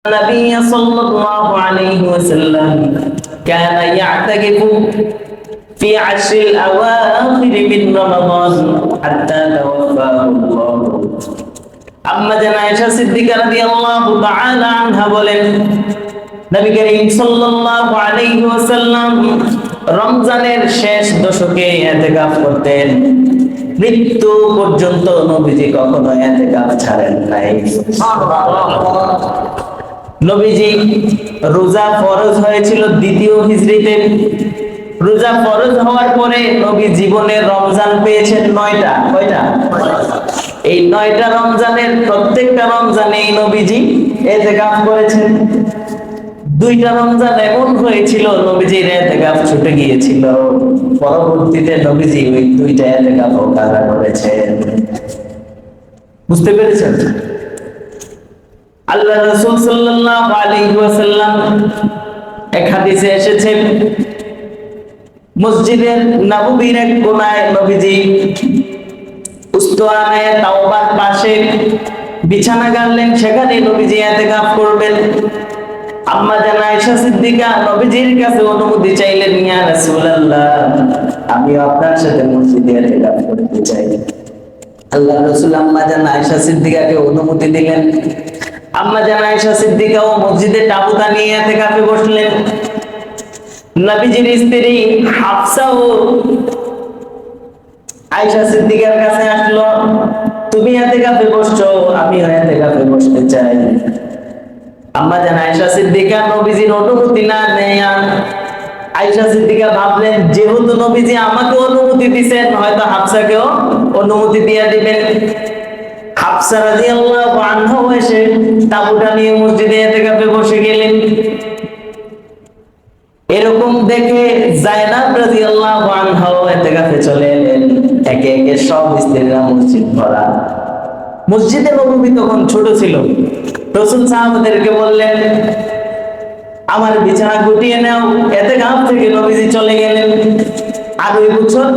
النبي صلى الله عليه وسلم كان يعتكف في عشر الأواخر من رمضان حتى توفاه الله আম্মা জান আয়েশা সিদ্দিকা রাদিয়াল্লাহু তাআলা আনহা বলেন নবী করিম সাল্লাল্লাহু আলাইহি ওয়াসাল্লাম রমজানের শেষ দশকে ইতিকাফ করতেন। মৃত্যু পর্যন্ত নবীজি কখনো ইতিকাফ ছাড়েন নাই। সুবহানাল্লাহ। নবীজি রোজা ফরজ হয়েছিল দ্বিতীয় হিজরিতে। রোজা ফরজ হওয়ার পরে নবী জীবনে রমজান পেয়েছেন 9টা। কয়টা? এই 9টা রমজানের প্রত্যেকটা রমজানে নবীজি ইতিকাফ করেছেন। 2টা রমজান এমন হয়েছিল নবীজির ইতিকাফ ছুটে গিয়েছিল, পরবর্তীতে নবীজি ওই 2টা ইতিকাফ কাজা করেছেন। বুঝতে পেরেছেন? আল্লাহ রাসূল সাল্লাল্লাহু আলাইহি ওয়াসাল্লাম এক হাদিসে এসেছে, মসজিদের নববীর এক কোণায় নবীজি উস্তানে তাওবার পাশে বিছানা গাড়লেন, সেখানে নবীজি ইতিকাফ করবেন। আম্মা জান আয়েশা সিদ্দিকা নবীজির কাছে অনুমতি চাইলেন, ইয়া রাসূলুল্লাহ, আমি আপনার সাথে মসজিদে ইতিকাফ করতে চাই। আল্লাহ রাসূল আম্মা জান আয়েশা সিদ্দিকাকে অনুমতি দিলেন। আম্মা জান আয়েশা সিদ্দিকাও মসজিদে তাবুত নিয়ে ইতিকাফে বসলেন। নবীজির স্ত্রী হাফসাও আয়েশা সিদ্দিকার কাছে আসলো, তুমি ইতিকাফে বসছো, আমিও ইতিকাফে বসতে চাই। আম্মা জান আয়েশা সিদ্দিকা নবীজির অনুমতি না নেয়া আয়েশা সিদ্দিকা ভাবলেন, যেহেতু নবীজি আমাকে অনুমতি দিবেন, হয়তো হাফসাকেও অনুমতি দিয়ে দিবেন। হাফসা রাদিয়াল্লাহু আনহা এসে তাবুটা নিয়ে মসজিদে ইতিকাফে বসে গেলেন। এরকম দেখে যায়েনাব রাদিয়াল্লাহু আনহা ইতিকাফে চলে এলেন। একে একে সব স্ত্রীরা মসজিদ ভরা। মসজিদে নববী তখন ছোট ছিল। রাসূল সাহাবাদেরকে বললেন, আমার বিছানা গুটিয়ে নাও। ইতিকাফ থেকে নবীজি চলে গেলেন। আর ওই বছর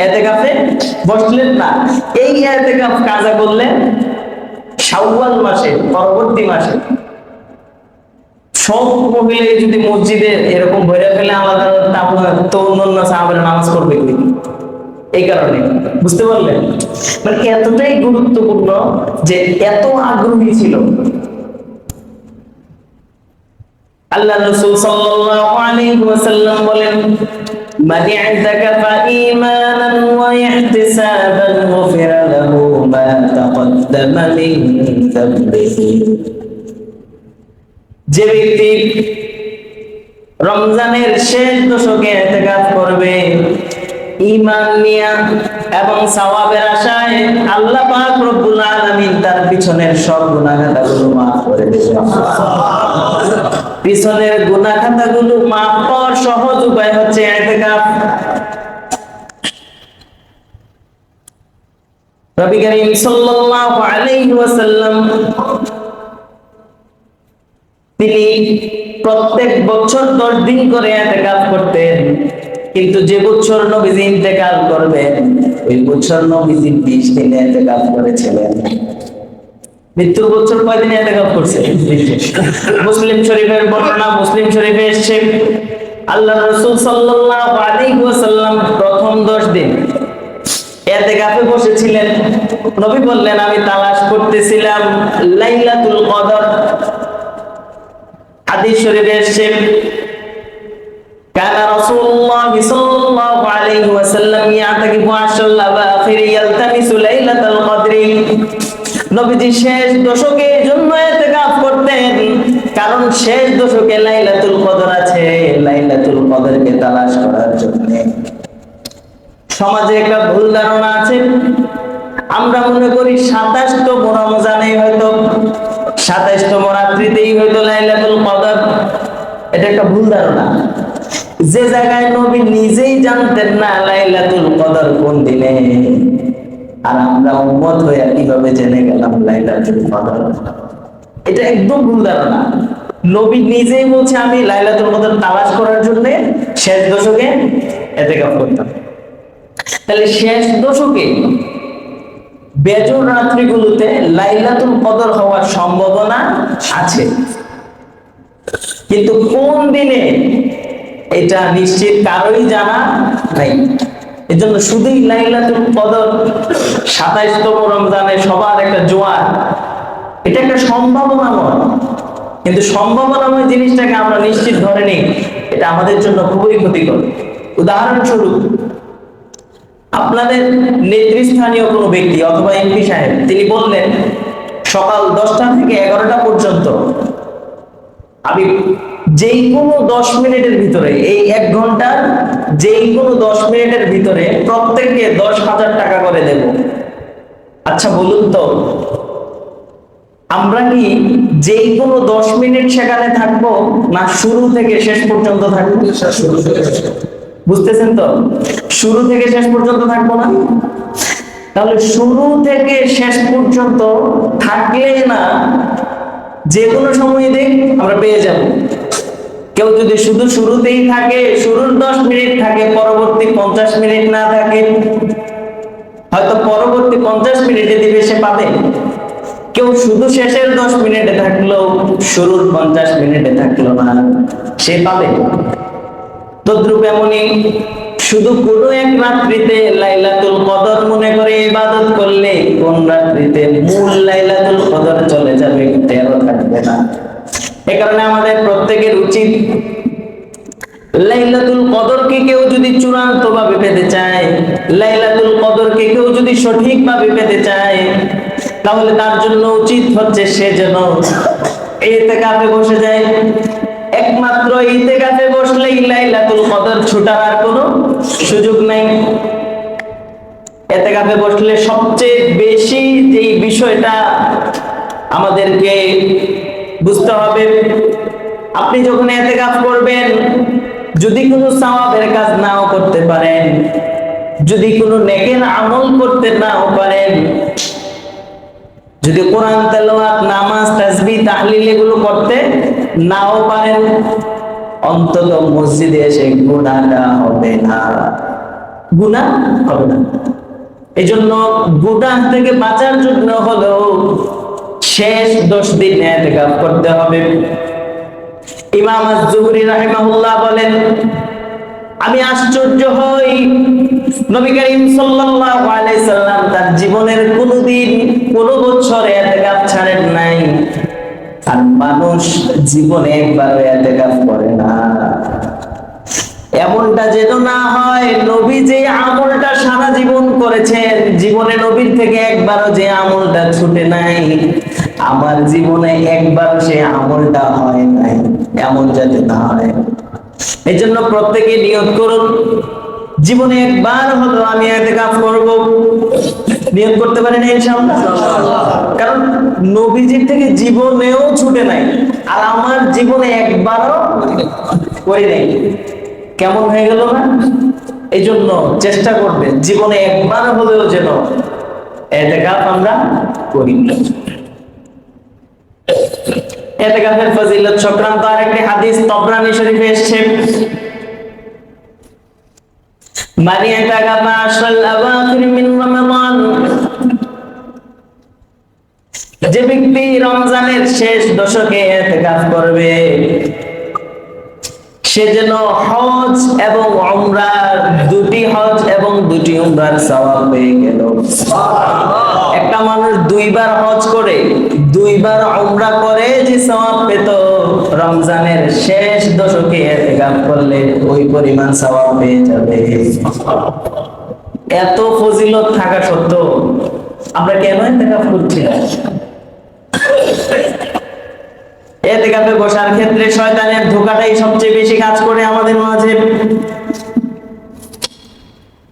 ইতিকাফে বসলেন না। এই ইতিকাফ কাজা করলেন শাওয়াল মাসে, পরবর্তী মাসে। সব মহিলা যদি মসজিদে এরকম ভরে ফেলে আলাদা তো অন্য সাহাবারা নামাজ পড়বে কি? এই কারণে। বুঝতে পারলেন? মানে এতটাই গুরুত্বপূর্ণ যে এত আগ্রহী ছিল। আল্লাহ রাসূল সাল্লাল্লাহু আলাইহি ওয়াসাল্লাম বলেন, মান ই'তাকাফা ঈমানান ওয়া ইহতিসাবান গুফিরা লাহু মা তাকদ্দামা মিন যামবিহি। যে ব্যক্তি রমজানের শেষ দশকে ইতিকাফ করবে ঈমান নিয়ে এবং সওয়াবের আশায়, আল্লাহ পাক রব্বুল আলামিন তার পিছনের সব গুনাহ খাতাগুলো maaf করে দেবেন। পিছনের গুনাহ খাতাগুলো maaf করার সহজ উপায় হচ্ছে ইতিকাফ। নবী করিম সাল্লাল্লাহু আলাইহি ওয়াসাল্লাম তিনি প্রত্যেক বছর 10 দিন করে ইতিকাফ করতেন, কিন্তু যে বছর নবীজি ইন্তেকাল করবেন ওই বছর নবীজি 20 দিন ইতিকাফ করেছিলেন। মৃত্যুর বছর কয় দিন ইতিকাফ করছে? মুসলিম শরীফের বর্ণনা, মুসলিম শরীফে এসেছে, আল্লাহ রাসূল সাল্লাল্লাহু আলাইহি ওয়াসাল্লাম প্রথম 10 দিন ইতিকাফে বসেছিলেন। নবী বললেন, আমি তালাশ করতেছিলাম লাইলাতুল কদর। হাদিস শরীফে এসেছে, কানা রাসূলুল্লাহ সাল্লাল্লাহু আলাইহি ওয়াসাল্লাম ইয়াতাকিফু আশরাল আওয়াখির ইয়ালতামিসু লাইলাতুল কদরি। নবীজি শেষ দশকে জন্য ইতিকাফ করতেন, কারণ শেষ দশকে লাইলাতুল কদর আছে, লাইলাতুল কদরকে তালাশ করার জন্য। সমাজে একটা ভুল ধারণা আছে, আমরা মনে করি 27তম রমজানে হয়তো 27তম রাত্রিতেই হয়তো লাইলাতুল কদর। এটা একটা ভুল ধারণা। যে জায়গায় নবী নিজেই জানতেন না লাইলাতুল কদর কোন দিনে, আর আমরা উম্মত হয়ে কিভাবে জেনে গেলাম লাইলাতুল কদর? এটা একদম ভুল ধারণা। নবী নিজেই বলছে, আমি লাইলাতুল কদর তালাশ করার জন্য শেষ দশকে ইতিকাফ করতাম। তাহলে শেষ দশকে বেজর রাত্রিগুলোতে লাইলাতুল কদর হওয়ার সম্ভাবনা আছে। কিন্তু কোন দিনে এটা নিশ্চিত কারোই জানা নাই। এজন্য শুধুই লাইলাতুল কদর 27তম রমজানে সবার একটা জোয়ার, এটা একটা সম্ভাবনাময়, কিন্তু সম্ভাবনাময় জিনিসটাকে আমরা নিশ্চিত ধরে নিই, এটা আমাদের জন্য খুবই ক্ষতিকর। উদাহরণস্বরূপ, আপনাদের নেতৃস্থানীয় কোনো ব্যক্তি অথবা এমপি সাহেব তিনি বললেন সকাল 10টা থেকে 11টা পর্যন্ত আমি যেই কোনো 10 মিনিটের ভিতরে, এই 1 ঘন্টার যেই কোনো 10 মিনিটের ভিতরে প্রত্যেককে 10,000 টাকা করে দেব। আচ্ছা বলুন তো, আমরা কি যেই কোনো 10 মিনিট সেখানে থাকবো, না শুরু থেকে শেষ পর্যন্ত থাকবো? বুঝতেছেন তো, শুরু থেকে শেষ পর্যন্ত থাকবো না? তাহলে শুরু থেকে শেষ পর্যন্ত থাকলে না যে কোনো সময় দেখ আমরা পেয়ে যাব। কেউ যদি শুধু শুরুতেই থাকে, শুরুর 10 মিনিট থাকে, পরবর্তী 50 মিনিট না থাকে, হয়তো পরবর্তী 50 মিনিটে দিবে, সে পাবে। কেউ শুধু শেষের 10 মিনিটে থাকলো, শুরুর 50 মিনিটে থাকলো না, সে পাবে। তদ্রূপ এমনই শুধু কোনো এক রাত্রিতে লাইলাতুল কদর মনে করে ইবাদত করলে কোন রাত্রিতে মূল লাইলাতুল কদর চলে যাবে, টেরও থাকবে না। এই কারণে আমাদের প্রত্যেকের উচিত লাইলাতুল কদরকে কেউ যদি চূড়ান্ত ভাবে পেতে চায়, লাইলাতুল কদরকে কেউ যদি সঠিক ভাবে পেতে চায়, তাহলে তার জন্য উচিত হচ্ছে সে যেন ইতিকাফে বসে যায়। একমাত্র ইতিকাফে বসলেই লাইলাতুল কদর ছুটার আর কোনো সুযোগ নাই। ইতিকাফে বসলে সবচেয়ে বেশি যে বিষয়টা আমাদেরকে বুঝতে হবে, আপনি যখন ইতিকাফ করবেন, যদি কোনো সওয়াবের কাজ নাও করতে পারেন, যদি কোনো নেকের আমল করতে নাও পারেন, যদি কোরআন তেলাওয়াত, নামাজ, তাসবিহ, তাহলিল এগুলো করতে নাও পারেন, অন্তত মসজিদে এসে গুনাহটা হবে না, গুনাহ হবে না। এজন্য গুনাহ থেকে বাঁচার জন্য হলো শেষ 10 দিন ইতিকাফ করতে হবে। ইমাম আজ-জুহরি রাহিমাহুল্লাহ বলেন, আমি আশ্চর্য হই, নবী করিম সাল্লাল্লাহু আলাইহি সাল্লাম তার জীবনের কোনদিন কোন বছরে ইতিকাফ ছাড়েন নাই, আর মানুষ জীবনে একবারও ইতিকাফ করে না। এমনটা যেন না হয় নবী যে আমলটা সারা জীবন করেছেন, জীবনে নবীর থেকে একবারও যে আমলটা ছুটে নাই, আমার জীবনে একবারও সে আমলটা হয় নাই, এমন যাতে না হয়। এই জন্য প্রত্যেকে নিয়ত করুন, জীবনে একবার হলো আমি ইতিকাফ করব। নিয়ত করতে পারেন ইনশাআল্লাহ? কারণ নবীজির থেকে জীবনেও ছুটে নাই, আর আমার জীবনে একবারও করে নাই, কেমন হয়ে গেল না? এই জন্য চেষ্টা করবেন জীবনে একবার হলেও যেন ইতিকাফ আমরা করি। ইতিকাফের ফজিলত সংক্রান্ত আরেকটি হাদিস তাবরানী শরীফে এসেছে, মান ইতাকাফা আশরাল আওয়াখির মিন রমাদান, যে ব্যক্তি রমজানের শেষ দশকে ইতিকাফ করবে, সে যেন হজ এবং উমরার, দুটি হজ এবং দুটি উমরার সওয়াব পেয়ে গেল। একটা মানুষ 2 বার হজ করে 2 বার উমরা করে যে সওয়াব পেত, রমজানের শেষ দশকে ইতিকাফ করলে ওই পরিমাণ সওয়াব পেয়ে যাবে। এত ফজিলত থাকা সত্ত্বেও আমরা কেন ইতিকাফ করছি না? ইতিকাফে বসার ক্ষেত্রে শয়তানের ধোঁকাটাই সবচেয়ে বেশি কাজ করে আমাদের মাঝে।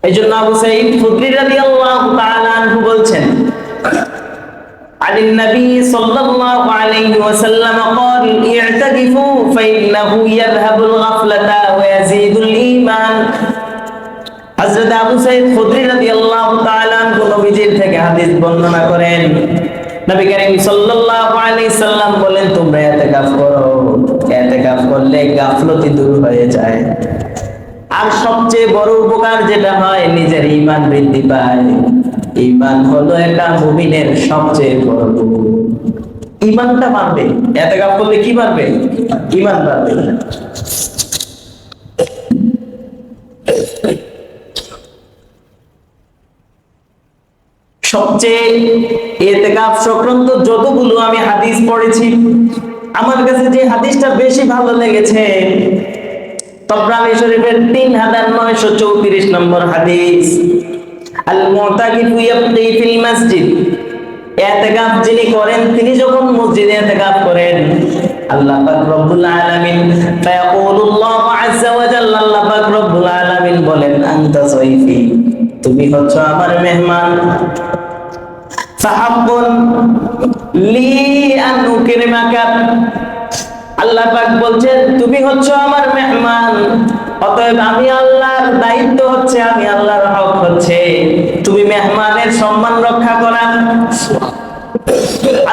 এইজন্য আবু সাঈদ খুদরি রাদিয়াল্লাহু তাআলা আনহু বলছেন, আনিন নবী সাল্লাল্লাহু আলাইহি ওয়াসাল্লাম قال اعتكفوا فإنه يذهب الغفلة ويزيد الإيمان। হযরত আবু সাঈদ খুদরি রাদিয়াল্লাহু তাআলা আনহু নবীজির থেকে হাদিস বর্ণনা করেন, নবী করিম সাল্লাল্লাহু আলাইহি সাল্লাম বলেন, তোমরা ইতিকাফ করো, ইতিকাফ করলে গাফলতি দূর হয়ে যায়, আর সবচেয়ে বড় উপকার যেটা হয়, নিজের ঈমান বৃদ্ধি পায়। ঈমান হলো একটা মুমিনের সবচেয়ে বড় গুণ। ইমানটা বাড়বে। ইতিকাফ করলে কি বাড়বে? ইমান বাড়বে। সবচেয়ে ইতিকাফ সংক্রান্ত যতগুলো আমি হাদিস পড়েছি, আমার কাছে যে হাদিসটা বেশি ভালো লেগেছে তাবরানী শরীফের 3934 নম্বর হাদিস, আল মুতাকিফু ইয়াবকি ফিল মসজিদ, ইতিকাফ যিনি করেন তিনি যখন মসজিদে ইতিকাফ করেন, আল্লাহ পাক রব্বুল আলামিন ফায়াকুলুল্লাহু আযজা ওয়া জাল্লা, আল্লাহ পাক রব্বুল আলামিন বলেন আনতা সাইফি, তুমি হচ্ছ আমার মেহমান, ফাহাব্বুন লি আন উকরিমাকা, আল্লাহ পাক বলছেন তুমি হচ্ছ আমার মেহমান, অতএব আমি আল্লাহর দায়িত্ব হচ্ছে, আমি আল্লাহর হক হচ্ছে তুমি মেহমানের সম্মান রক্ষা করা।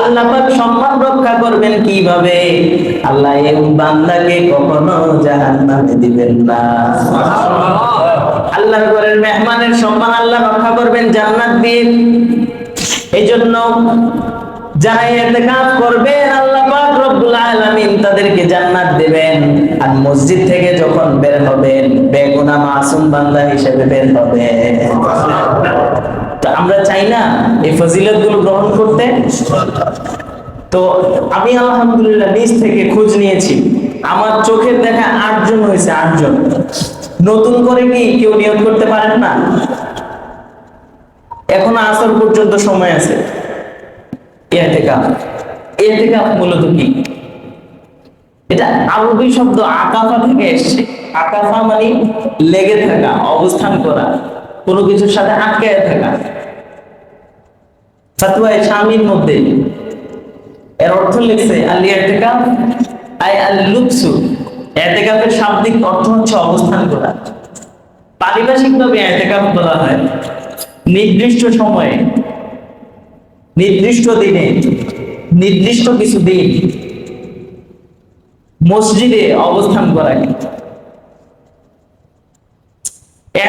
আল্লাহ পাক সম্মান রক্ষা করবেন কিভাবে? আল্লাহ এই বান্দাকে কখনো জাহান্নামে দিবেন না। আল্লাহর ঘরের মেহমানের সম্মান আল্লাহ রক্ষা করবেন জান্নাত দিয়ে। এইজন্য যারা ইতিকাফ করবে আল্লাহ পাক রব্বুল আলামিন তাদেরকে জান্নাত দেবেন। আর মসজিদ থেকে যখন বের হবেন বেগুনাহ মাসুম বান্দা হিসেবে বের হবে। তো আমরা চাই না এই ফজিলতগুলো গ্রহণ করতে? তো আমি আলহামদুলিল্লাহ নিজ থেকে খোঁজ নিয়েছি, আমার চোখের দেখা 8 জন হয়েছে। 8 জন। নতুন করে কি কেউ নিয়ত করতে পারেন না? এখন আসর পর্যন্ত সময় আছে। ইতিকাফ মূলত কি? এটা আরবি শব্দ আকাফা থেকে এসেছে। আকাফা মানে লেগে থাকা, অবস্থান করা, কোনো কিছুর সাথে আটকে থাকা। ফাতওয়া শামির মধ্যে এর অর্থ লিখছে আল ইতিকাফ আই আল লুবসু। ইতিকাফের শাব্দিক অর্থ হচ্ছে অবস্থান করা। পারিভাষিকভাবে ইতিকাফ বলা হয় নির্দিষ্ট সময়ে, নির্দিষ্ট দিনে, নির্দিষ্ট কিছু দিন মসজিদে অবস্থান করা।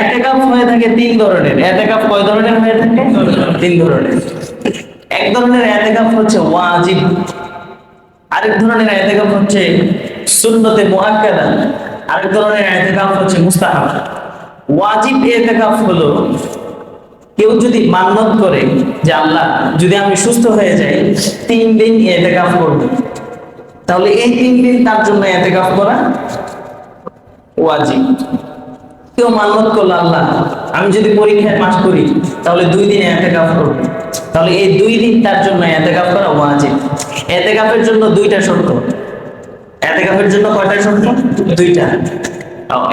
ইতিকাফ হয়ে থাকে 3 ধরনের। ইতিকাফ কয় ধরনের হয়ে থাকে? 3 ধরনের। এক ধরনের ইতিকাফ হচ্ছে ওয়াজিব, আরেক ধরনের ইতিকাফ হচ্ছে সুন্নতে মুআক্কাদা, আরেক ধরনের ইতিকাফ হচ্ছে মুস্তাহাব। ওয়াজিব ইতিকাফ হলো কেউ যদি মান্নত করে যে আল্লাহ যদি আমি সুস্থ হয়ে যাই 3 দিন ইতিকাফ করব, তাহলে এই 3 দিন তার জন্য ইতিকাফ করা ওয়াজিব। কেউ মান্নত করলো আল্লাহ আমি যদি পরীক্ষায় পাস করি তাহলে 2 দিন ইতিকাফ করব, তাহলে এই 2 দিন তার জন্য ইতিকাফ করা ওয়াজিব। ইতিকাফের জন্য 2টা শর্ত। ইতিকাফের জন্য কয়টা শর্ত? 2টা।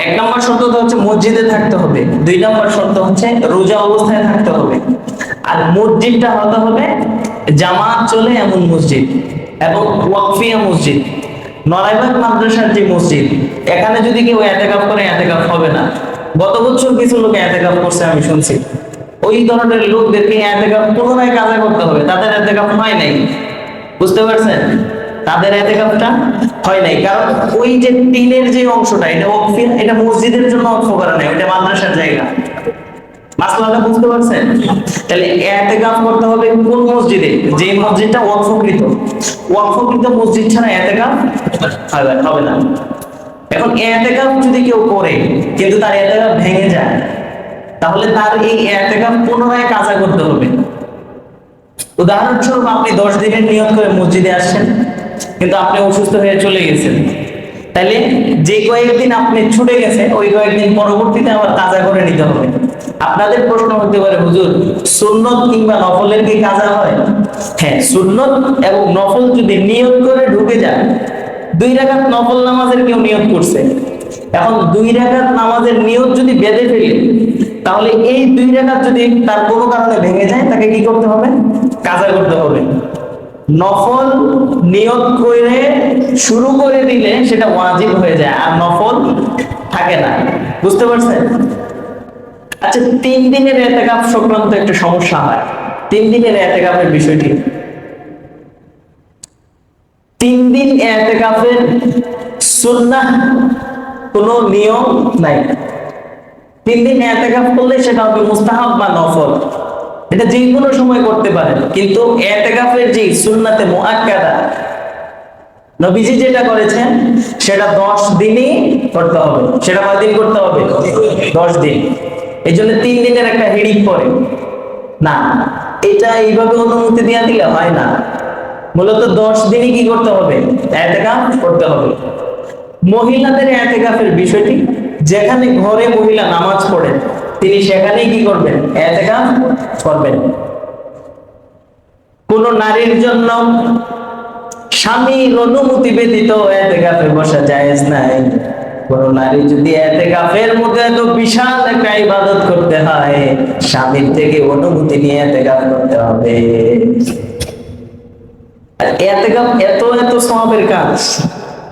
1 নম্বর শর্ত হচ্ছে মসজিদে থাকতে হবে, 2 নম্বর শর্ত হচ্ছে রোজা অবস্থায় থাকতে হবে। আর মসজিদটা হতে হবে জামাত চলে এমন মসজিদ এবং ওয়াকফিয়া মসজিদ। নড়াইবাগ মাদ্রাসার যে মসজিদ, এখানে যদি কেউ ইতিকাফ করে ইতিকাফ হবে না। গত বছর কিছু লোক ইতিকাফ করছে আমি শুনছি, ওই ধরনের লোকদেরকে ইতিকাফ পুনরায় কাজা করতে হবে। তাদের ইতিকাফ হয় নাই, বুঝতে পারছেন? তাদের ইতিকাফটা হয় নাই, কারণ ওই যে টিনের যে অংশটা এটা ওয়াকফিয়া, এটা মসজিদের জন্য ওয়াকফ করা নাই, এটা মাদ্রাসার জায়গা। মাসলাটা বুঝতে পারছেন? তাহলে ইতিকাফ করতে হবে কোন মসজিদে? যে মসজিদটা ওয়াকফকৃত। ওয়াকফকৃত মসজিদ ছাড়া ইতিকাফ হবে না। এখন ইতিকাফ যদি কেউ করে কিন্তু তার ইতিকাফ ভেঙে যায়, তাহলে তার এই ইতিকাফ পুনরায় কাজা করতে হবে। উদাহরণস্বরূপ আপনি 10 দিনের নিয়ত করে মসজিদে আসছেন, কিন্তু আপনি অসুস্থ হয়ে চলে গেছেন, তাহলে যে কয়েকদিন আপনি ছুটে গেছে ওই কয়েকদিন পরবর্তীতে আবার কাজা করে নিতে হবে। আপনাদের প্রশ্ন হতে পারে হুজুর সুন্নত কিংবা নফলের কি কাজা হয়? হ্যাঁ, সুন্নত এবং নফল যদি নিয়ত করে ঢুকে যায়, 2 রাকাত নফল নামাজের কেউ নিয়ত করছে, এখন 2 রাকাত নামাজের নিয়ত যদি বেঁধে ফেলে, তাহলে এই 2 রাকাত যদি তার কোনো কারণে ভেঙে যায় তাকে কি করতে হবে? কাজা করতে হবে। নফল নিয়ত করে শুরু করে দিলে সেটা ওয়াজিব হয়ে যায়, আর নফল থাকে না। বুঝতে পারছেন? আচ্ছা, 3 দিনের ইতিকাফ সংক্রান্ত একটা সমস্যা হয়। 3 দিনের ইতিকাফের বিষয়টি, 3 দিন ইতিকাফের সুন্নাহ কোনো নিয়ম নাই। 3 দিন ইতিকাফ করলে সেটা হবে মুস্তাহাব বা নফল। এটা যে কোনো সময় করতে পারেন, কিন্তু ইতিকাফের যে সুন্নাতে মুআক্কাদা নবীজি যেটা করেছেন সেটা 10 দিনই করতে হবে। সেটা কয়দিন করতে হবে? 10 দিন। এই জন্য 3 দিনের একটা হিড়িক পড়ে না, এটা এইভাবে অনুমতি দিয়ে দিলে হয় না। মূলত 10 দিনই কি করতে হবে? ইতিকাফ করতে হবে। মহিলাদের ইতিকাফের বিষয়টি, যেখানে ঘরে মহিলা নামাজ পড়ে তিনি সেখানেই কি করবেন? ইতিকাফ করবেন। কোন নারীর জন্য স্বামীর অনুমতি ব্যতীত ইতিকাফে বসা জায়েজ নাই। কোন নারী যদি ইতিকাফের মধ্যে এত বিশাল একটা ইবাদত করতে হয়, স্বামীর থেকে অনুমতি নিয়ে ইতিকাফ করতে হবে। ইতিকাফ এত এত সওয়াবের কাজ,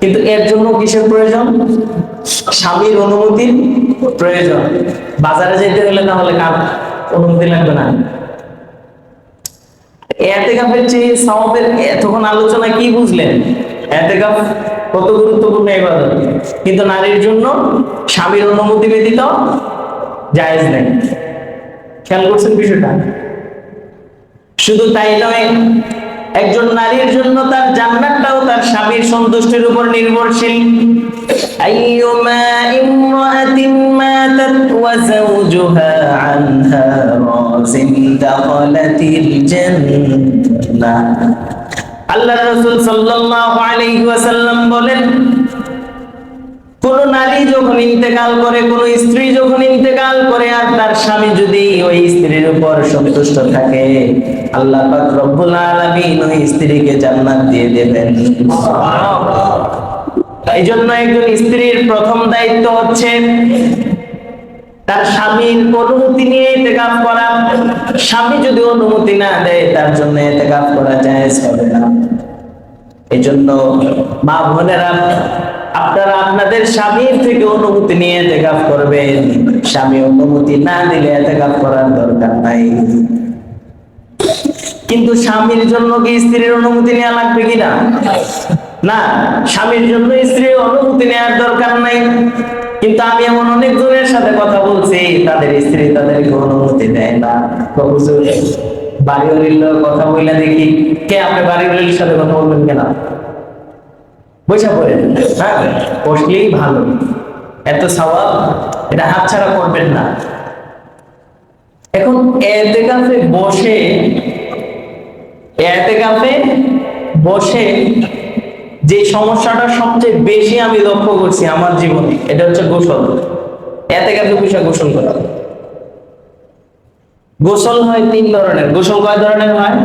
কিন্তু এর জন্য কিসের প্রয়োজন? স্বামীর অনুমতির প্রয়োজন। বাজারে যেতে হলে তাহলে কার অনুমতি লাগবে না? ইতিকাফের চেয়ে সওয়াবের এতক্ষণ আলোচনা কি বুঝলেন? ইতিকাফ কত গুরুত্বপূর্ণ ইবাদত, কিন্তু নারীর জন্য স্বামীর অনুমতি ব্যতীত জায়েজ নেই। খেয়াল করছেন বিষয়টা? শুধু তাই নয়, একজন নারীর জন্য তার জান্নাতটাও তার স্বামীর সন্তুষ্টির উপর নির্ভরশীল। আইয়ুমা ইমরাআতিন মাতাত ওয়া যাওজুহা আনহা রাযিন দাখালাতিল জান্নাহ। আল্লাহর রাসূল সাল্লাল্লাহু আলাইহি ওয়াসাল্লাম বলেন, কোন নারী যখন ইন্তেকাল করে, কোন স্ত্রী যখন ইন্তেকাল করে, আর তার স্বামী যদি ওই স্ত্রীর উপর সন্তুষ্ট থাকে, আল্লাহ পাক রব্বুল আলামিন ওই স্ত্রীকে জান্নাত দিয়ে দেবেন। এই জন্য একজন স্ত্রীর প্রথম দায়িত্ব হচ্ছে তার স্বামীর অনুমতি নিয়ে ইতিকাফ করা। স্বামী যদি অনুমতি না দেয়, তার জন্য ইতিকাফ করা জায়েজ হবে না। এই জন্য মা বোনেরা, আপনারা আপনাদের স্বামীর থেকে অনুমতি নিয়ে ইতিকাফ করবেন। স্বামী অনুমতি না দিলে ইতিকাফ করার দরকার নাই। কিন্তু স্বামীর জন্য কি স্ত্রীর অনুমতি নেওয়া লাগবে কিনা? না, স্বামীর জন্য স্ত্রীর অনুমতি নেওয়ার দরকার নাই। কিন্তু আমি এমন অনেক জনের সাথে কথা বলছি, তাদের স্ত্রী তাদেরকে অনুমতি দেয় না। বাড়িওয়ালির কথা বললে দেখি, কে আপনি বাড়িওয়ালির সাথে কথা বলবেন কেন? বৈশা পড়ে, হ্যাঁ, বসলেই ভালো, এত সওয়াব, এটা হাতছাড়া করবেন না। এখন ইতিকাফে বসে যে সমস্যাটা সবচেয়ে বেশি আমি লক্ষ্য করছি আমার জীবনে, এটা হচ্ছে গোসল। ইতিকাফে বসে গোসল করা। গোসল হয় 3 ধরনের। গোসল কয় ধরনের হয়?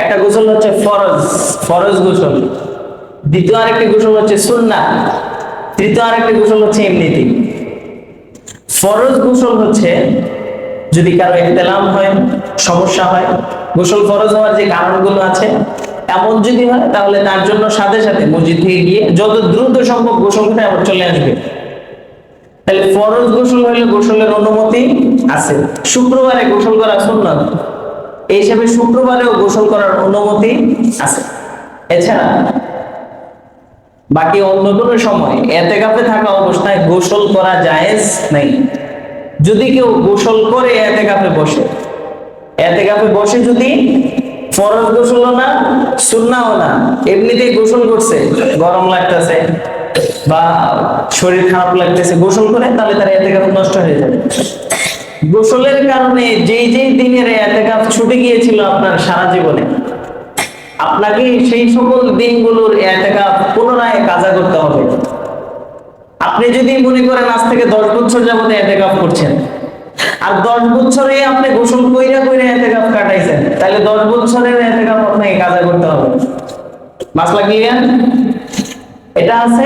একটা গোসল হচ্ছে ফরজ গোসল, দ্বিতীয় আরেকটি গোসল হচ্ছে সুন্নাহ, তৃতীয় আরেকটি গোসল হচ্ছে এমনিতেই। ফরজ গোসল হচ্ছে যদি কারো ইহতিলাম হয়, সমস্যা হয়, গোসল ফরজ হওয়ার যে কারণগুলো আছে এমন যদি হয়, তাহলে তার জন্য সাথে সাথে মসজিদ থেকে গিয়ে যত দ্রুত সম্ভব গোসল করে আবার চলে আসবে। তাহলে ফরজ গোসল হইলে গোসলের অনুমতি আছে। শুক্রবারে গোসল করা সুন্নাত, এই হিসাবে শুক্রবারেও গোসল করার অনুমতি আছে। এছাড়া বাকি অন্য কোনো সময় ইতিকাফে থাকা অবস্থায় গোসল করা জায়েজ নাই। যদি কেউ গোসল করে ইতিকাফে বসে যদি ফরজ গোসলও না, সুন্নাহও না, এমনিতেই গোসল করছে, গরম লাগতেছে বা শরীর খারাপ লাগতেছে, গোসল করে, তাহলে তার ইতিকাফ নষ্ট হয়ে যাবে। গোসলের কারণে যেই দিনের ইতিকাফ ছুটে গিয়েছিল আপনার সারা জীবনে, আপনাকে সেই সকল দিনগুলোর ইতিকাফ পুনরায় কাজা করতে হবে। আপনি যদি মনে করেন আজ থেকে 10 বছর যাবত ইতিকাফ করছেন, আর 10 বছরে আপনি গোসল কইরা ইতিকাফ কাটাইছেন, তাহলে 10 বছরের ইতিকাফ আপনাকে কাজা করতে হবে। মাসলা ক্লিয়ার? এটা আছে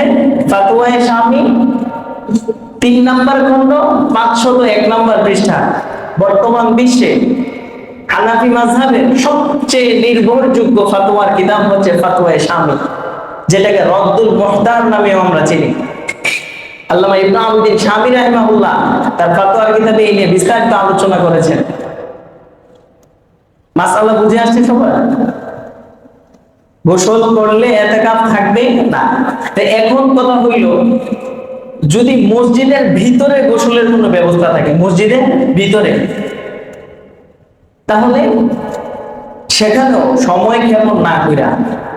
ফাতওয়ায়ে শামী 3 নাম্বার খণ্ড 501 নাম্বার পৃষ্ঠা। বর্তমান বিশ্বে হানাফি মাযহাবের সবচেয়ে নির্ভরযোগ্য ফতোয়ার কিতাব হচ্ছে ফাতওয়ায়ে শামী, যেটাকে রদ্দুল মুহতার নামে আমরা চিনি। আল্লামা ইবনে আবদিন শামী রাহিমাহুল্লাহ তার ফতোয়ার কিতাবে এই নিয়ে বিস্তারিত আলোচনা করেছেন। মাসআলা বুঝে আসছে সবার? গোসল করলে ইতিকাফ থাকবে না। তো এখন কথা হইল, যদি মসজিদের ভিতরে গোসলের কোনো ব্যবস্থা থাকে, মসজিদের ভিতরে, তাহলে সেখানেও সময় ক্ষেপণ না কইরা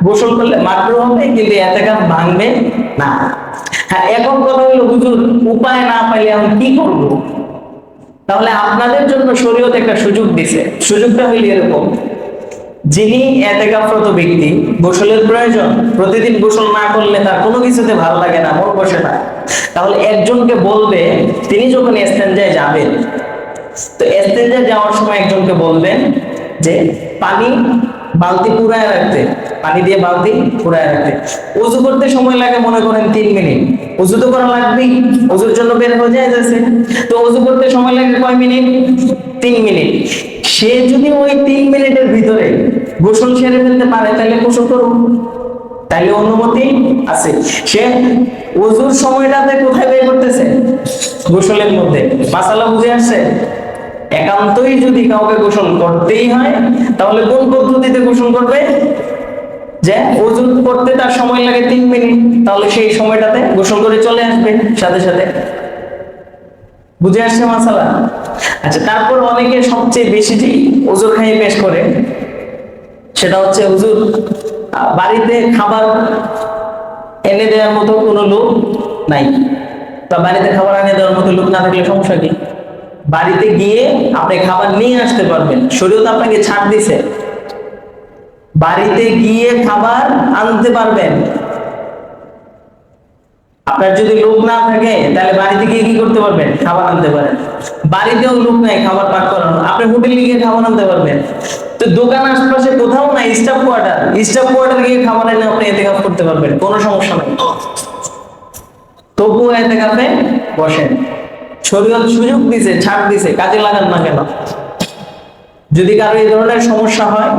গোসল করলে মাকরুহ হবে, কিন্তু ইতিকাফ ভাঙবে না। হ্যাঁ, এখন কথা হলো হুজুর উপায় না পাইলে আমি কি করব? তাহলে আপনাদের জন্য শরীয়ত একটা সুযোগ দিছে। সুযোগটা হইল এরকম, যিনি ইতিকাফরত ব্যক্তি, গোসলের প্রয়োজন, প্রতিদিন গোসল না করলে তার কোনো কিছুতে ভালো লাগে না, মন বসে না, তাহলে একজনকে বলবে, তিনি যখন ইস্তেনজায় যাবেন, তো ইস্তেনজায় যাওয়ার সময় একজনকে বলবেন যে পানি বালতি পুরায় রাখতে, পানি দিয়ে বালতি পুরায় রাখতে। ওযু করতে সময় লাগে মনে করেন 3 মিনিট, ওযু তো করা লাগবেই, ওযুর জন্য বের হয়ে যাচ্ছে, তো ওযু করতে সময় লাগে কয় মিনিট? 3 মিনিট। সে যদি ওই 3 মিনিটের ভিতরে গোসল সেরে ফেলতে পারে তাহলে গোসল করুন, তাইলে অনুমতি আছে। সে ওযুর সময়টাতে কোথায় বের করতেছে? গোসলের মধ্যে। মাসালা বুঝে আসছে? একান্তই যদি কাউকে গোসল করতেই হয় তাহলে কোন পদ্ধতিতে গোসল করবে? যে ওযু করতে তার সময় লাগে 3 মিনিট, তাহলে সেই সময়টাতে গোসল করে চলে আসবে সাথে সাথে। বুঝে আসছে মাসালা? আচ্ছা, তারপর অনেকে সবচেয়ে বেশি যে ওযুর খাইয়ে পেশ করে সেটা হচ্ছে হুজুর বাড়িতে খাবার এনে দেওয়ার মতো কোনো লোক নাই। তো বাড়িতে খাবার এনে দেওয়ার মতো লোক না থাকলে সমস্যা কি? বাড়িতে গিয়ে আপনি খাবার নিয়ে আসতে পারবেন, শরীয়ত আপনাকে ছাড় দিছে, বাড়িতে গিয়ে খাবার আনতে পারবেন। আপনার যদি লোক না থাকে তাহলে বাড়িতে গিয়ে কি করতে পারবেন? খাবার আনতে পারেন। বাড়িতেও লোক নাই খাবার পাক করানো, আপনি হোটেলে গিয়ে খাবার আনতে পারবেন। তো দোকান আশপাশে কোথাও নাই স্টাফ কোয়ার্টার গিয়ে খাবার এনে আপনি ইতিকাফ করতে পারবেন, কোনো সমস্যা নেই। তবুও ইতিকাফে বসেন, শরীয়ত সুযোগ দিছে, ছাড় দিছে, কাজে লাগান না কেন? যদি কারো এই ধরনের সমস্যা হয়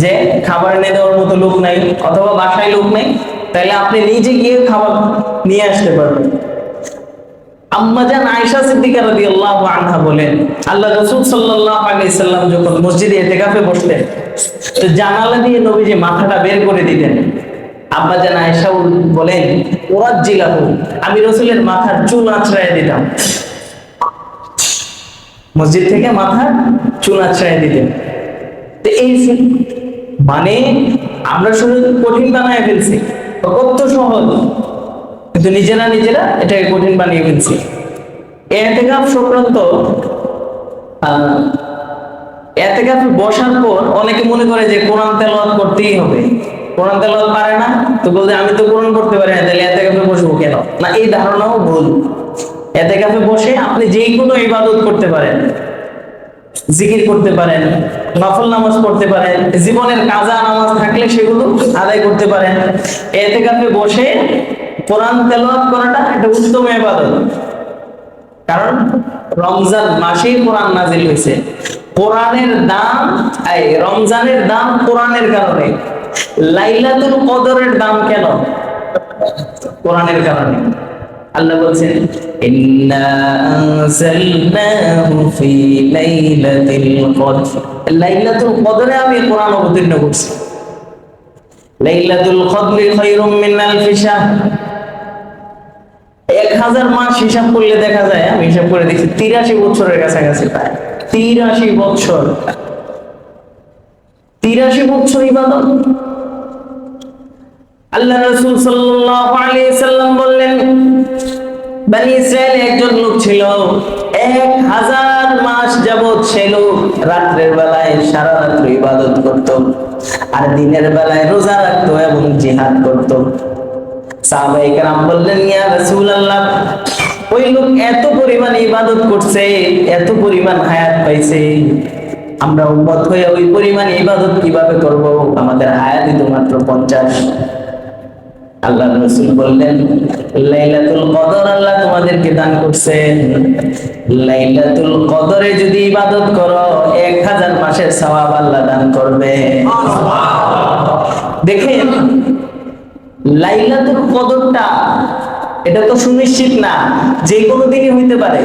যে খাবার এনে দেওয়ার মতো লোক নাই অথবা বাসায় লোক নেই, তাহলে আপনি নিজে গিয়ে খাবার নিয়ে আসতে পারবেন। আম্মাজান আয়েশা সিদ্দিকা রাদিয়াল্লাহু আনহা বলেন, আল্লাহ রাসূল সাল্লাল্লাহু আলাইহি সাল্লাম যখন মসজিদে ইতিকাফে বসতেন, তো জানালা দিয়ে নবীজি মাথাটা বের করে দিতেন। আম্মাজান আয়েশা বলেন, ওয়াজ্জিলাহু, আমি রাসূলের মাথার চুল আঁচড়ায় দিতাম, মসজিদ থেকে মাথার চুল আঁচড়ায় দিতেন। তো এই মানে আমরা শুধু কঠিন বানায় ফেলছি, কত সহজ, কিন্তু নিজেরা এটাকে কঠিন বানিয়ে ফেলছি। ইতিকাফ সংক্রান্ত ইতিকাফে বসার পর অনেকে মনে করে যে কোরআন তেলাওয়াত করতেই হবে, কোরআন তেলাওয়াত পারে না তো বলতে আমি তো কোরআন পড়তে পারি না, তাহলে ইতিকাফে বসবো কেন? না, এই ধারণাও ভুল। ইতিকাফে বসে আপনি যে কোনো ইবাদত করতে পারেন, জিকির করতে পারেন, নফল নামাজ পড়তে পারেন, জীবনের কাজা নামাজ থাকলে সেগুলো আদায় করতে পারেন। ইতিকাফে বসে কোরআন তেলাওয়াত করাটা একটা উত্তম ইবাদত, কারণ রমজান মাসেই কোরআন নাযিল হয়েছে। কোরআনের দাম, এই রমজানের দাম কোরআনের কারণে, লাইলাতুল কদরের দাম কেন? কোরআনের কারণে। আল্লাহ বলছেন, ইন্না আনজালনাহু ফি লাইলাতিল কদর, লাইলাতুল কদরে আমি কোরআন অবতীর্ণ করছি। লাইলাতুল কদরি খায়রুম মিন আলফি শাহর, 1000 মাস হিসাব করলে দেখা যায়, আমি হিসাব করে দেখছি 83 বছরের কাছাকাছি, প্রায় 83 বছর, 83 বছর ইবাদত। আল্লাহ রাসূল সাল্লাল্লাহু আলাইহি সাল্লাম বললেন, বনি ইসরাইলে একজন লোক ছিল, 1000 মাস যাবত সে লোক রাতের বেলায় সারা রাত ইবাদত করত, আর দিনের বেলায় রোজা রাখতো এবং জিহাদ করত। সাহাবায়ে কেরাম বললেন, ইয়া রাসূলুল্লাহ, ওই লোক এত পরিমাণ ইবাদত করছে, এত পরিমাণ হায়াত পাইছে, আমরা উম্মত হয়ে ওই পরিমাণ ইবাদত কিভাবে করব? আমাদের হায়াতই তো মাত্র 50। আল্লাহ রাসূল বললেন, লাইলাতুল কদর আল্লাহ তোমাদেরকে দান করছেন, লাইলাতুল কদরে যদি ইবাদত করো 1000 মাসের সওয়াব আল্লাহ দান করবে। দেখেন, লাইলাতুল কদরটা এটা তো সুনিশ্চিত না, যে কোনো দিনই হইতে পারে।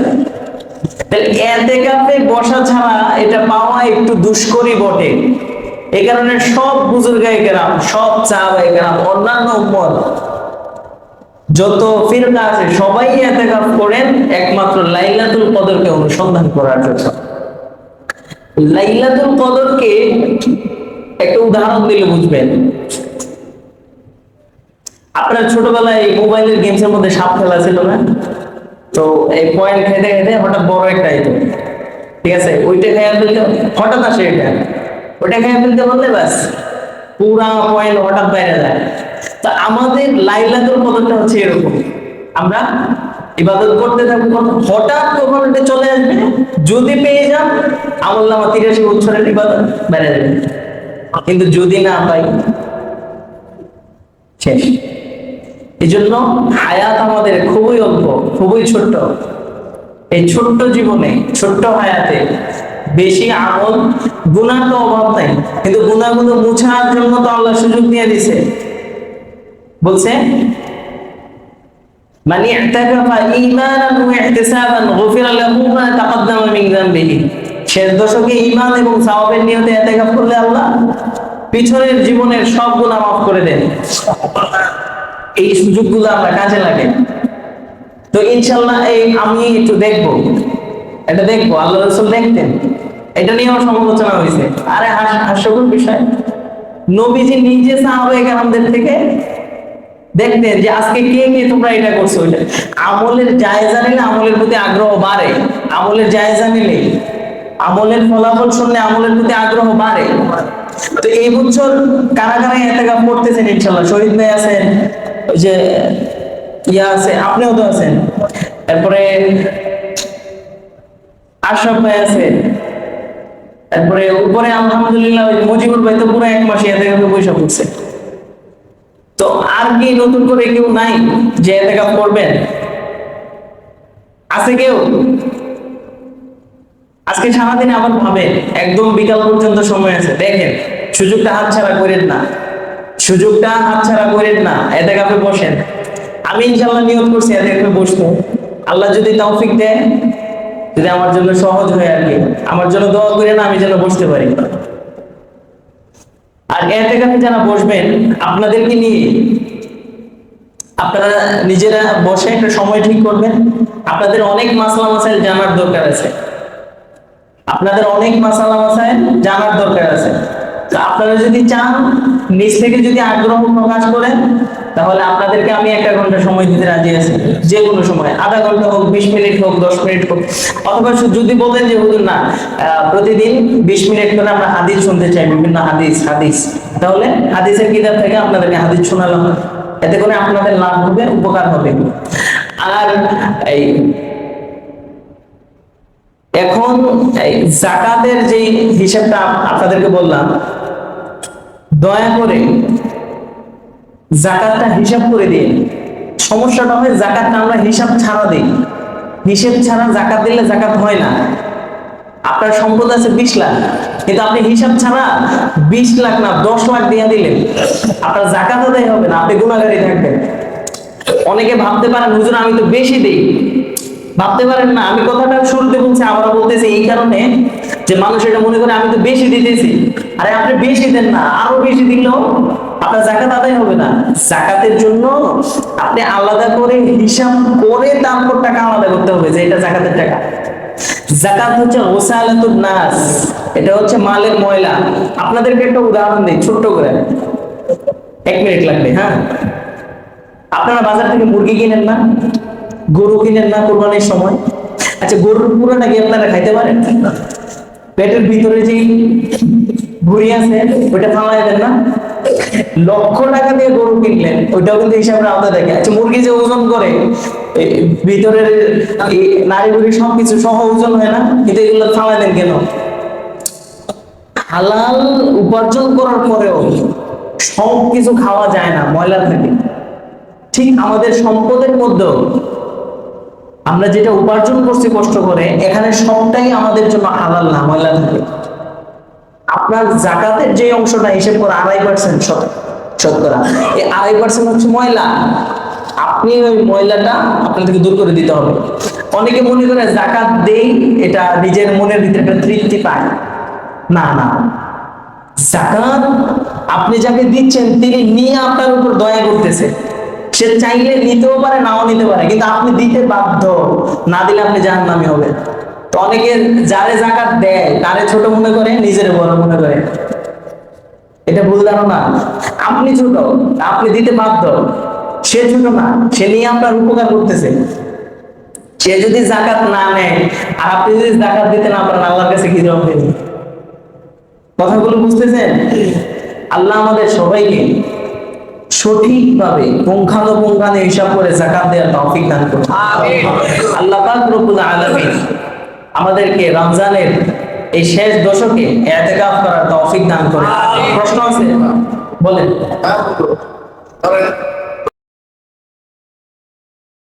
তাহলে ইতিকাফে বসা ছাড়া এটা পাওয়া একটু দুষ্করই বটে। এই কারণে সব বুজুর্গায়ে কেরাম, সব সাহাবায়ে কেরাম, অন্যান্য উম্মত যত ফিরকা আছে সবাই ইতিকাফ করেন একমাত্র লাইলাতুল কদরকে অনুসন্ধান করার জন্য। লাইলাতুল কদরকে একটা উদাহরণ দিলে বুঝবেন। আপনার ছোটবেলায় মোবাইলের গেমসের মধ্যে সাপ খেলা ছিল না? তো এই পয়েন্ট খেতে খেতে হঠাৎ বড় একটা আইতো, ঠিক আছে, ওইটা খেয়ে ফেলতে হঠাৎ আসে, ওইটা খেয়ে ফেলতে বললে ব্যাস পুরা পয়েন্ট হঠাৎ বাইরে যায়। তা আমাদের লাইলাতুল কদরটা হচ্ছে এরকম, আমরা ইবাদত করতে থাকবো, হঠাৎ কখন এটা চলে আসবে, যদি পেয়ে যান আমলনামা 83 বছরের ইবাদত বেড়ে যাবে, কিন্তু যদি না পাই শেষ। এই জন্য হায়াত আমাদের খুবই অল্প, খুবই ছোট্ট। এই ছোট্ট জীবনে, ছোট্ট হায়াতে বেশি আমল, গুনাহ তো অভাব নাই, কিন্তু গুনাহগুলো মুছার জন্য তো আল্লাহ সুযোগ দিয়ে দিছে। বলছে মানে ইতাকাফা ঈমানান ওয়া ইহতিসাবান গুফিরা লাহু মা তাকদ্দামা মিন যামবিহি। শেষ দশকে ঈমান এবং সওয়াবের নিয়তে ইতিকাফ করলে আল্লাহ পিছনের জীবনের সব গুনাহ মাফ করে দেন। এই সুযোগগুলো আমরা কাজে লাগে। তো ইনশাআল্লাহ এই আমি একটু দেখবো, এটা দেখবো, আল্লাহ রাসূল দেখতেন, এটা নিয়েও সমালোচনা হয়েছে। আরে হাস্যকর বিষয়, নবীজি নিজে সাহাবায়ে কেরামদের থেকে দেখতেন যে আজকে কে কে তোমরা এটা করছো। ওইটা আমলের জায়েজা নিলে আমলের প্রতি আগ্রহ বাড়ে, আমলের জায়েজা নিলে, আমলের ফলাফল শুনলে আমলের প্রতি আগ্রহ বাড়ে। তো এই বছর কারা কারা ইতিকাফ করতেছেন? ইনশাআল্লাহ শহীদ ভাই আছেন, ওই যে ইয়া আছে, আপনিও তো আছেন, তারপরে আশরাফ ভাই আছে, তারপরে উপরে আলহামদুলিল্লাহ ওই মুজিবুর ভাই তো পুরো 1 মাস ইতিকাফে পয়সা করছে। তো আর কি নতুন করে কেউ নাই যে ইতিকাফ করবেন? আছে কেউ? আজকে সারাদিন আবার ভাবেন, একদম বিকাল পর্যন্ত সময় আছে, দেখেন সুযোগটা হাতছাড়া করেন না, সুযোগটা হাতছাড়া করেন না, ইতিকাফে বসেন। আমি ইনশাআল্লাহ নিয়ত করছি ইতিকাফে বসবো, আল্লাহ যদি তৌফিক দেয়, যদি আমার জন্য সহজ হয় আর কি, আমার জন্য দোয়া করেন আমি যেন বসতে পারি। আর ইতিকাফে যারা বসবেন আপনাদেরকে নিয়ে আপনারা নিজেরা বসে একটা সময় ঠিক করবেন। আপনাদের অনেক মাসলা মাসাইল জানার দরকার আছে, আপনাদের অনেক মাসালা মাসাইল জানার দরকার আছে। তো আপনারা যদি চান, নিজ থেকে যদি আগ্রহ প্রকাশ করেন, তাহলে আপনাদেরকে আমি 1 ঘন্টা সময় দিতে রাজি আছি, যে কোনো সময়, আধা ঘন্টা হোক, 20 মিনিট হোক, 10 মিনিট হোক। অথবা যদি বলেন যে হুজুর না প্রতিদিন 20 মিনিট করে আমরা হাদিস শুনতে চাই, বিভিন্ন হাদিস, তাহলে হাদিসের কিতাব থেকে আপনাদেরকে হাদিস শোনালাম, এতে করে আপনাদের লাভ হবে, উপকার হবে। আর এই এখন এই যাকাতের যে হিসাবটা আপনাদেরকে বললাম, দয়া করে যাকাতটা হিসাব করে দিন। সমস্যাটা হয় যাকাতটা আমরা হিসাব ছাড়া দিই, হিসাব ছাড়া যাকাত দিলে যাকাত হয় না। আপনার সম্পদ আছে 20 লাখ, কিন্তু আপনি হিসাব ছাড়া 20 লাখ না 10 লাখ দিয়ে দিলেন, আপনার যাকাত আদায় হবে না, আপনি গুনাহগারী থাকবেন। অনেকে ভাবতে পারেন হুজুর আমি তো বেশি দেই, ভাবতে পারেন না, আমি কথাটা শুরুতে বলছি আবার বলতেছি এই কারণে যে মানুষ এটা মনে করে আমি তো বেশি দিতেছি। আরে আপনি বেশি দেন না, আরো বেশি দিলেও আপনার যাকাত আদায় হবে না। যাকাতের জন্য আপনি আলাদা করে হিসাব করে তারপর টাকা আলাদা করতে হবে, যে এটা যাকাতের টাকা। যাকাত হচ্ছে ওসালাতুন নাস, এটা হচ্ছে মালের ময়লা। আপনাদেরকে একটা উদাহরণ দিই ছোট্ট করে, 1 মিনিট লাগবে। হ্যাঁ, আপনারা বাজার থেকে মুরগি কিনেন না, গরু কিনেন না কুরবানির সময়? আচ্ছা, গরুর পুরোটা কি আপনারা খাইতে পারেন? পেটের ভিতরে যে ভুঁড়ি আছে ওইটা ফালাই দেন না? লক্ষ টাকা দিয়ে গরু কিনলেন, ওইটাও কিন্তু হিসাবের আওতা দেখে। আচ্ছা, মুরগি যে ওজন করে ভিতরের নারী বুড়ি সবকিছু সহ ওজন হয় না, কিন্তু এগুলো ফালাই দেন কেন? হালাল উপার্জন করার পরেও সবকিছু খাওয়া যায় না, ময়লা থাকে। ঠিক আমাদের সম্পদের মধ্যেও আমরা যেটা উপার্জন করছি কষ্ট করে, এখানে সবটাই আমাদের জন্য হালাল না, ময়লা থাকে। আপনার যাকাতের যে অংশটা হিসেব করে 2.5% শতকরা, এই 2.5% হচ্ছে ময়লা। আপনি ওই ময়লাটা আপনাদেরকে দূর করে দিতে হবে। অনেকে মনে করে যাকাত দেই, এটা নিজের মনের ভিতরে একটা তৃপ্তি পায়। না না, যাকাত আপনি যাকে দিচ্ছেন তিনি নিয়ে আপনার উপর দয়া করতেছে। সে চাইলে নিতেও পারে, নাও নিতে পারে, কিন্তু আপনি দিতে বাধ্য, না দিলে আপনি জাহান্নামী হবেন। অনেকে যারে যাকাত দেয় তারে ছোট মনে করে, নিজের বড় মনে করে। এটা ভুল ধারণা। আপনি ছোট, আপনি দিতে বাধ্য। সে ছোট না, সে নিয়ে আপনার উপকার করতেছে। সে যদি যাকাত না নেয় আর আপনি যদি যাকাত দিতে না পারেন, আল্লাহর কাছে কি জবাব দেবেন? কথাগুলো বুঝতেছেন? আল্লাহ আমাদের সবাইকে সঠিকভাবে পুঙ্খানুপুঙ্খানে হিসাব করে যাকাত দেওয়ার তৌফিক দান করুন। আমিন। আল্লাহ পাক রব্বুল আলামিন আমাদেরকে রমজানের এই শেষ দশকে ইতিকাফ করার তৌফিক দান করুন। প্রশ্ন আছে? বলেন।